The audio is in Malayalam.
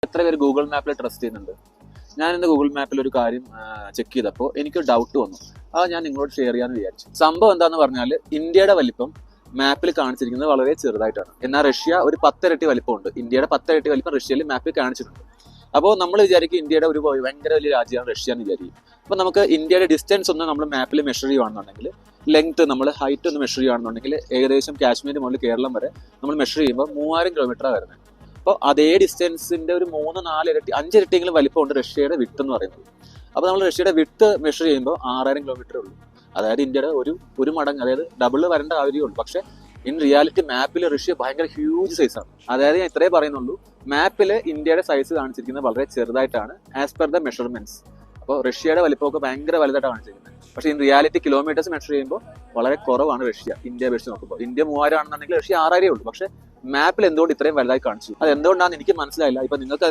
എത്ര പേര് ഗൂഗിൾ മാപ്പിൽ ട്രസ്റ്റ് ചെയ്യുന്നുണ്ട്? ഞാൻ ഇന്ന് ഗൂഗിൾ മാപ്പിൽ ഒരു കാര്യം ചെക്ക് ചെയ്തപ്പോൾ എനിക്ക് ഡൗട്ട് വന്നു. അത് ഞാൻ നിങ്ങളോട് ഷെയർ ചെയ്യാമെന്ന് വിചാരിച്ചു. സംഭവം എന്താണെന്ന് പറഞ്ഞാൽ ഇന്ത്യയുടെ വലിപ്പം മാപ്പിൽ കാണിച്ചിരിക്കുന്നത് വളരെ ചെറുതായിട്ടാണ്. എന്നാൽ റഷ്യ ഒരു 10 ഇരട്ടി വലിപ്പമുണ്ട്. ഇന്ത്യയുടെ 10 ഇരട്ടി വലിപ്പം റഷ്യയിൽ മാപ്പിൽ കാണിച്ചിട്ടുണ്ട്. അപ്പോൾ നമ്മൾ വിചാരിക്കും ഇന്ത്യയുടെ ഒരു ഭയങ്കര വലിയ രാജ്യമാണ് റഷ്യ എന്ന് വിചാരിക്കും. അപ്പോൾ നമുക്ക് ഇന്ത്യയുടെ ഡിസ്റ്റൻസ് ഒന്ന് നമ്മൾ മാപ്പിൽ മെഷർ ചെയ്യുകയാണെന്നുണ്ടെങ്കിൽ, ലെങ്ത് നമ്മൾ ഹൈറ്റ് ഒന്ന് മെഷർ ചെയ്യുകയാണെന്നുണ്ടെങ്കിൽ, ഏകദേശം കാശ്മീർ മുതൽ കേരളം വരെ നമ്മൾ മെഷർ ചെയ്യുമ്പോൾ 3000 കിലോമീറ്ററാണ് വരുന്നത്. അപ്പോൾ അതേ ഡിസ്റ്റൻസിന്റെ ഒരു 3-4 ഇരട്ടി 5 ഇരട്ടിയെങ്കിലും വലിപ്പമുണ്ട് റഷ്യയുടെ വിട്ട് എന്ന് പറയുന്നത്. അപ്പോൾ നമ്മൾ റഷ്യയുടെ വിട്ട് മെഷർ ചെയ്യുമ്പോൾ 6000 കിലോമീറ്ററേ ഉള്ളൂ. അതായത് ഇന്ത്യയുടെ ഒരു മടങ്ങ്, അതായത് ഡബിൾ വരേണ്ട കാര്യമുള്ളൂ. പക്ഷെ ഇൻ റിയാലിറ്റി മാപ്പിൽ റഷ്യ ഭയങ്കര ഹ്യൂജ് സൈസാണ്. അതായത് ഞാൻ ഇത്രേ പറയുന്നുള്ളൂ, മാപ്പിൽ ഇന്ത്യയുടെ സൈസ് കാണിച്ചിരിക്കുന്നത് വളരെ ചെറുതായിട്ടാണ് ആസ് പെർ ദ മെഷർമെന്റ്സ്. അപ്പോൾ റഷ്യയുടെ വലിപ്പമൊക്കെ ഭയങ്കര വലുതായിട്ടാണ് കാണിച്ചിരിക്കുന്നത്. പക്ഷേ ഇൻ റിയാലിറ്റി കിലോമീറ്റേഴ്സ് മെഷർ ചെയ്യുമ്പോൾ വളരെ കുറവാണ് റഷ്യ ഇന്ത്യ വെച്ച് നോക്കുമ്പോൾ. ഇന്ത്യ 3000 ആണെന്നുണ്ടെങ്കിൽ റഷ്യ 6000 ഉള്ളൂ. പക്ഷേ മാപ്പിൽ എന്തുകൊണ്ട് ഇത്രയും വലുതായി കാണിച്ചു? അത് എന്തുകൊണ്ടാണെന്ന് എനിക്ക് മനസ്സിലായില്ല. ഇപ്പൊ നിങ്ങൾക്ക്